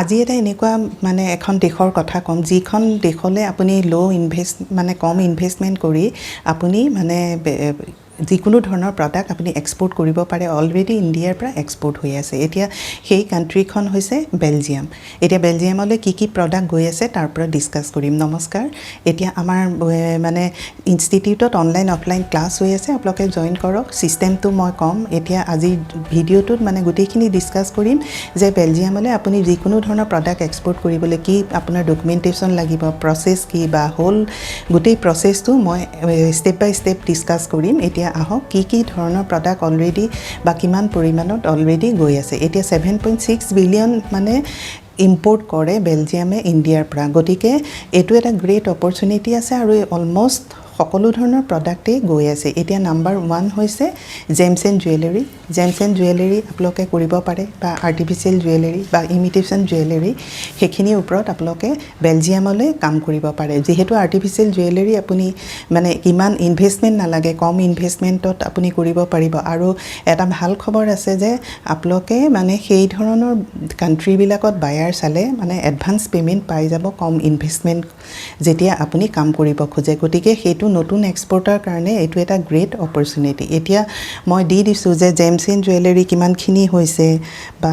আজি এটা এনেকুৱা মানে এখন দেশৰ কথা ক'ম যিখন দেশলৈ আপুনি কম ইনভেষ্টমেণ্ট কৰি আপুনি মানে যিকোনো ধৰণৰ প্ৰডাক্ট আপুনি এক্সপোৰ্ট কৰিব পাৰে অলৰেডি ইণ্ডিয়াৰ পৰা এক্সপোৰ্ট হৈ আছে এতিয়া সেই কাণ্ট্ৰিখন হৈছে বেলজিয়াম এতিয়া বেলজিয়ামলৈ কি প্ৰডাক্ট গৈ আছে তাৰ পৰা ডিসকাস কৰিম নমস্কাৰ এতিয়া আমাৰ মানে ইনষ্টিটিউটত অনলাইন অফলাইন ক্লাছ হৈ আছে আপোনালোকে জয়েন কৰক সিস্টেমটো মই কম এতিয়া আজি ভিডিঅ'টোত মানে গোটেইখিনি ডিসকাস কৰিম যে বেলজিয়ামলৈ আপুনি যিকোনো ধৰণৰ প্ৰডাক্ট এক্সপোৰ্ট কৰিবলৈ কি আপোনাৰ ডকুমেন্টেশন লাগিব প্ৰসেস কি বা হোল গোটেই প্ৰসেসটো মই স্টেপ বাই স্টেপ ডিসকাস কৰিম এতিয়া আহক কি ধৰণৰ প্ৰডাক্ট অলৰেডি বা কিমান পৰিমাণত অলৰেডি গৈ আছে এতিয়া 7.6 বিলিয়ন মানে ইম্পোৰ্ট কৰে বেলজিয়ামে ইণ্ডিয়াৰ পৰা গতিকে এটো এটা গ্ৰেট অপৰচুনিটি আছে আৰু অলমোস্ট সকলো ধৰণৰ প্ৰডাক্টে গৈ আছে এতিয়া নাম্বাৰ 1 হৈছে জেমছ এণ্ড জুৱেলাৰী আপোনালোকে কৰিব পাৰে বা আৰ্টিফিশিয়াল জুৱেলাৰী বা ইমিটেশন জুৱেলাৰী হেখিনি ওপৰত আপোনালোকে বেলজিয়ামলৈ কাম কৰিব পাৰে যেহেতু আৰ্টিফিশিয়াল জুৱেলাৰী আপুনি মানে কিমান ইনভেষ্টমেন্ট নালাগে কম ইনভেষ্টমেন্টত আপুনি কৰিব পাৰিব আৰু এটা ভাল খবৰ আছে যে আপোনালোকে মানে সেই ধৰণৰ কান্ট্ৰি বিলাকত বায়াৰ চালে মানে এডভান্স পেমেন্ট পাই যাব কম ইনভেষ্টমেন্ট যেতিয়া আপুনি কাম কৰিব খোজে গতিকে হেতু নতুন এক্সপোৰ্টাৰ কাৰণে এটো এটা গ্ৰেট অপৰচুনিটি এতিয়া মই দি দিছো যে জেমছ এণ্ড জুৱেলাৰী কিমানখিনি হৈছে বা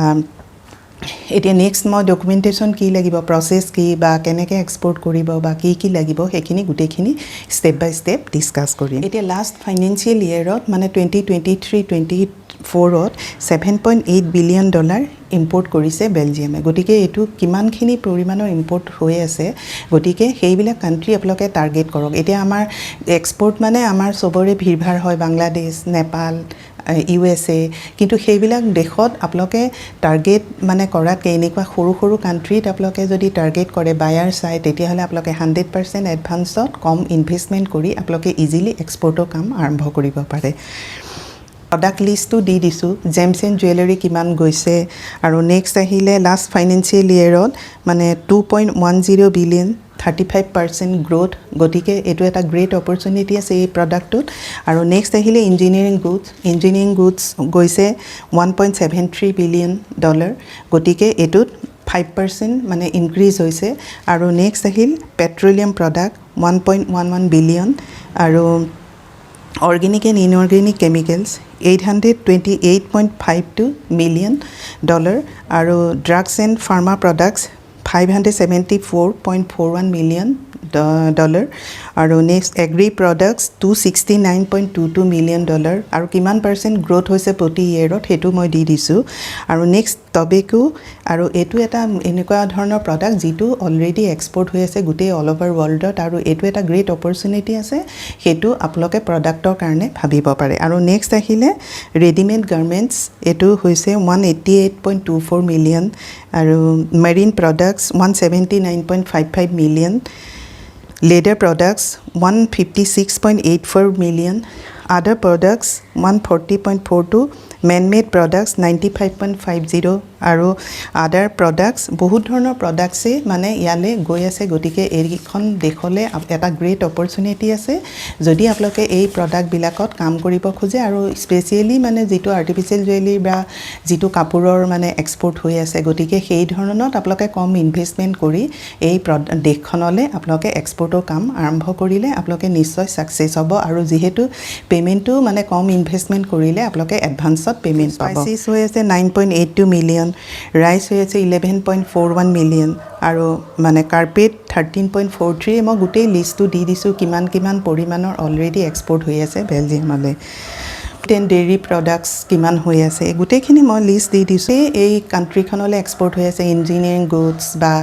এতিয়া নেক্সট মই ডকুমেন্টেশন কি লাগিব প্ৰসেস কি বা কেনেকৈ এক্সপোৰ্ট কৰিব বা কি লাগিব হেখিনি গুটেখিনি স্টেপ বাই স্টেপ ডিসকাস কৰিম এতিয়া লাষ্ট ফাইনান্সিয়েল ইয়াৰত মানে 2023-24ত $7.8 বিলিয়ন ইম্পোৰ্ট কৰিছে বেলজিয়ামে গতিকে এটো কিমানখিনি পৰিমাণৰ ইম্পোৰ্ট হৈ আছে গতিকে সেইবিলাক কান্ট্ৰি আপোনালোকে টাৰ্গেট কৰক এতিয়া আমাৰ এক্সপোৰ্ট মানে আমাৰ সবৰে ভিৰভাৰ হয় বাংলাদেশ নেপাল USA কিন্তু সেইবিলাক দেশত আপোনালোকে টাৰ্গেট মানে কৰাত এনেকুৱা সৰু কান্ট্ৰিত আপোনালোকে যদি টাৰ্গেট কৰে বায়াৰ চাই তেতিয়া হলে আপোনালোকে 100% এডভান্সত কম ইনভেষ্টমেন্ট কৰি আপোনালোকে ইজিলি এক্সপোৰ্টৰ কাম আৰম্ভ কৰিব পাৰে প্ৰডাক্ট লিষ্টটো দি দিছো জেমছ এণ্ড জুৱেলাৰী কিমান গৈছে আৰু নেক্সট আহিলে লাষ্ট ফাইনান্সিয়েল ইয়াৰত মানে 2.10 বিলিয়ন 35% গ্ৰোথ গতিকে এটো এটা গ্ৰেট অপৰচুনিটি আছে এই প্ৰডাক্টটোত আৰু নেক্সট আহিলে ইঞ্জিনিয়াৰিং গুডছ গৈছে 1.73 বিলিয়ন ডলাৰ গতিকে এটোত 5% মানে ইনক্ৰিজ হৈছে আৰু নেক্সট আহিল পেট্ৰলিয়াম প্ৰডাক্ট 1.11 বিলিয়ন আৰু organic and inorganic chemicals $828.52 million আৰু drugs and pharma products $574.41 million আৰু next agri products $269.22 million আৰু কিমান পাৰ্সেন্ট গ্ৰোথ হৈছে প্ৰতি ইয়াৰত হেতু মই দি দিছো আৰু next tobacco আৰু এটো এটা এনেকুৱা ধৰণৰ প্ৰডাক্ট যেটো অলৰেডি এক্সপোৰ্ট হৈ আছে গুটেই অল ওভাৰ ওয়াৰ্ল্ডত আৰু এটো এটা গ্ৰেট অপৰচুনিটি আছে হেতু আপোনালোকে প্ৰডাক্টৰ কাৰণে ভাবিব পাৰে আৰু নেক্সট আহিলে ৰেডিমেড গাৰ্মেন্টস এটো হৈছে 188.24 মিলিয়ন আৰু marine প্ৰডাক্টস 179.55 million leather products 156.84 million other products 140.42 man-made products 95.50 আৰু other products বহুত ধৰণৰ প্ৰডাক্টছে মানে ইয়ালে গৈ আছে গতিকে এইখন দেখলে এটা গ্ৰেট অপৰচুনিটি আছে যদি আপোনালোকে এই প্ৰডাক্ট বিলাকত কাম কৰিব খোজে আৰু স্পেশালি মানে যেটো আৰ্টিফিশিয়াল জুৱেলাৰী বা যেটো কাপোৰৰ মানে এক্সপোৰ্ট হৈ আছে গতিকে সেই ধৰণত আপোনালোকে কম ইনভেষ্টমেন্ট কৰি এই দেশখনলে আপোনালোকে এক্সপোৰ্টৰ কাম আৰম্ভ কৰিলে আপোনালোকে নিশ্চয় সাকসেস হ'ব আৰু যেহেতু পেমেন্টটো মানে কম ইনভেষ্টমেন্ট কৰিলে আপোনালোকে এডভান্সত পেমেন্ট পাব স্পাইসিস হৈ আছে 9.82 মিলিয়ন রাইস হৈ আছে 11.41 মিলিয়ন আৰু মানে কাৰ্পেট 13.43 মই গোটেই লিষ্টটো দি দিছো কিমান পৰিমাণৰ অলৰেডি এক্সপোৰ্ট হৈ আছে বেলজিয়ামলৈ ডেইৰী প্ৰডাক্টস কিমান হৈ আছে গুটেইখিনি মই লিষ্ট দি দিছো এই কান্ট্ৰিখনলৈ এক্সপোৰ্ট হৈ আছে ইঞ্জিনিয়াৰিং গুডছ বা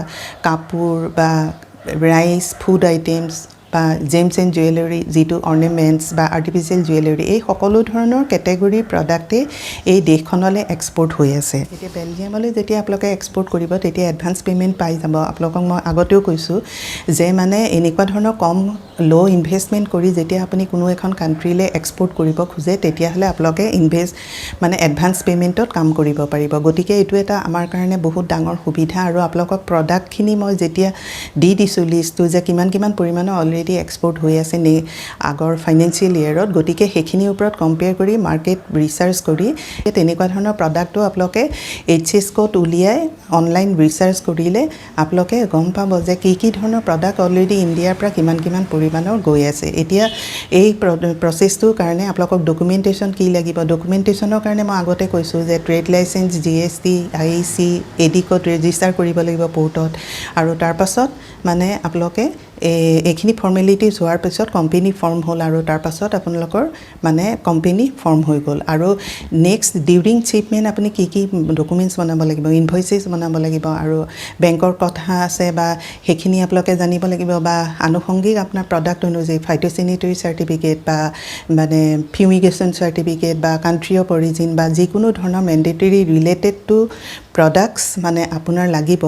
কাপোৰ বা ৰাইস ফুড আইটেমস বা জেমছ এণ্ড জুৱেলাৰী যেটো অৰ্নামেন্টস বা আৰ্টিফিশিয়াল জুৱেলাৰী এই সকলো ধৰণৰ ক্যাটাগৰী প্ৰডাক্টে এই দেশখনলৈ এক্সপোৰ্ট হৈ আছে এতিয়া বেলজিয়ামলৈ যেতিয়া আপোনালোকে এক্সপোৰ্ট কৰিব তেতিয়া এডভান্স পেমেন্ট পাই যাব আপোনালোকক মই আগতেও কৈছো যে মানে এনেকুৱা ধৰণৰ কম লো ইনভেষ্টমেন্ট কৰি যেতিয়া আপুনি কোনো এখন কান্ট্ৰিলে এক্সপোৰ্ট কৰিব খোজে তেতিয়া হলে আপোনালোকে মানে এডভান্স পেমেন্টত কাম কৰিব পাৰিব গতিকে এটো এটা আমাৰ কাৰণে বহুত ডাঙৰ সুবিধা আৰু আপোনালোকক প্ৰডাক্টখিনি মই যেতিয়া দি দিছো লিষ্টটো যে কিমান পৰিমাণৰ অলৰেডি এক্সপোৰ্ট হৈ আছে আগৰ ফাইনেন্সিয়েল ইয়েৰত গতিকে সেইখিনিৰ ওপৰত কম্পেয়াৰ কৰি মাৰ্কেট ৰিচাৰ্চ কৰি তেনেকুৱা ধৰণৰ প্ৰডাক্টটো আপোনালোকে HCS কোড উলিয়াই অনলাইন ৰিচাৰ্চ কৰিলে আপোনালোকে গম পাব যে কি ধৰণৰ প্ৰডাক্ট অলৰেডি ইণ্ডিয়াৰ পৰা কিমান পৰিমাণৰ গৈ আছে এতিয়া এই প্ৰচেছটোৰ কাৰণে আপোনালোকক ডকুমেণ্টেশ্যন কি লাগিব ডকুমেণ্টেশ্যনৰ কাৰণে মই আগতে কৈছোঁ যে trade licence GST IEC AD code register কৰিব লাগিব পোৰ্টত আৰু তাৰ পাছত মানে আপোনালোকে এইখিনি ফৰ্মেলিটিজ হোৱাৰ পিছত কোম্পানী ফৰ্ম হ'ল আৰু তাৰ পাছত আপোনালোকৰ মানে কোম্পানী ফৰ্ম হৈ গ'ল আৰু নেক্সট ডিউৰিং শ্বিপমেণ্ট আপুনি কি ডকুমেণ্টছ বনাব লাগিব ইনভইচেছ বনাব লাগিব আৰু বেংকৰ কথা আছে বা সেইখিনি আপোনালোকে জানিব লাগিব বা আনুষংগিক আপোনাৰ প্ৰডাক্ট অনুযায়ী ফাইটোচেনিটেৰী চাৰ্টিফিকেট বা মানে ফিউমিগেশ্যন চাৰ্টিফিকেট বা কাণ্ট্ৰি অফ অৰিজিন বা যিকোনো ধৰণৰ মেণ্ডেটৰী ৰিলেটেড টু প্ৰডাক্টছ মানে আপোনাৰ লাগিব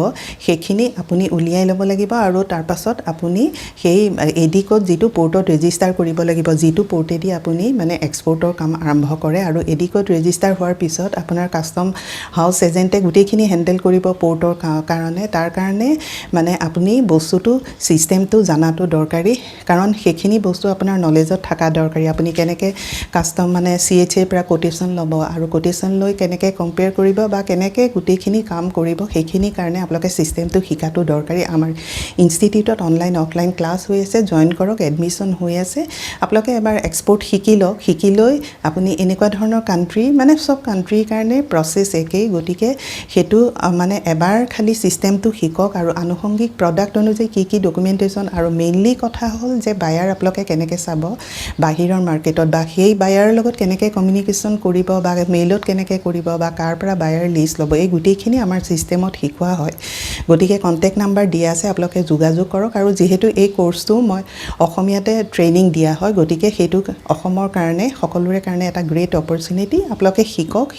সেইখিনি আপুনি উলিয়াই ল'ব লাগিব আৰু তাৰ পাছত আপুনি সেই AD কোড যিটো পোৰ্টত ৰেজিষ্টাৰ কৰিব লাগিব যিটো পোৰ্টেদি আপুনি মানে এক্সপোৰ্টৰ কাম আৰম্ভ কৰে আৰু AD কোড ৰেজিষ্টাৰ হোৱাৰ পিছত আপোনাৰ কাষ্টম হাউচ এজেণ্টে গোটেইখিনি হেণ্ডেল কৰিব পোৰ্টৰ কাৰণে তাৰ কাৰণে মানে আপুনি বস্তুটো ছিষ্টেমটো জানাটো দৰকাৰী কাৰণ সেইখিনি বস্তু আপোনাৰ নলেজত থকা দৰকাৰী আপুনি কেনেকৈ কাষ্টম মানে CHA পৰা কোটেশ্যন ল'ব আৰু কোটেশ্যন লৈ কেনেকৈ কম্পেয়াৰ কৰিব বা কেনেকৈ গোটেইখিনি কাম কৰিব সেইখিনি কাৰণে আপোনালোকে ছিষ্টেমটো শিকাটো দৰকাৰী আমাৰ ইনষ্টিটিউটত অনলাইন অফলাইন ক্লাছ হৈ আছে জইন কৰক এডমিশ্যন হৈ আছে আপোনালোকে এবাৰ এক্সপোৰ্ট শিকি লৈ আপুনি এনেকুৱা ধৰণৰ কাণ্ট্ৰি মানে সব কাণ্ট্ৰিৰ কাৰণে প্ৰচেছ একেই গতিকে সেইটো মানে এবাৰ খালি ছিষ্টেমটো শিকক আৰু আনুষংগিক প্ৰডাক্ট অনুযায়ী কি ডকুমেণ্টেশ্যন আৰু মেইনলি কথা হ'ল যে বায়াৰ আপোনালোকে কেনেকৈ চাব বাহিৰৰ মাৰ্কেটত বা সেই বায়াৰৰ লগত কেনেকৈ কমিউনিকেশ্যন কৰিব বা মেইলত কেনেকৈ কৰিব বা কাৰ পৰা বায়াৰ লিষ্ট ল'ব এই গোটেইখিনি আমাৰ ছিষ্টেমত শিকোৱা হয় গতিকে কণ্টেক্ট নাম্বাৰ দিয়া আছে আপোনালোকে যোগাযোগ কৰক আৰু যিহেতু এই কোৰ্চটো মই অসমীয়াতে ট্ৰেইনিং দিয়া হয় গতিকে সেইটো অসমৰ কাৰণে সকলোৰে কাৰণে এটা গ্ৰেট অপৰচুনিটি আপোনালোকে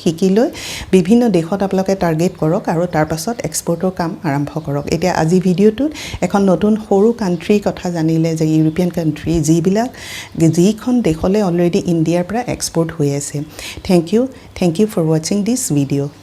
শিকি লৈ বিভিন্ন দেশত আপোনালোকে টাৰ্গেট কৰক আৰু তাৰ পাছত এক্সপোৰ্টৰ কাম আৰম্ভ কৰক এতিয়া আজি ভিডিঅ'টোত এখন নতুন সৰু কাণ্ট্ৰিৰ কথা জানিলে যে ইউৰোপিয়ান কাণ্ট্ৰি যিখন দেশলৈ অলৰেডি ইণ্ডিয়াৰ পৰা এক্সপোৰ্ট হৈ আছে থেংক ইউ ফৰ ৱাচিং দিছ ভিডিঅ'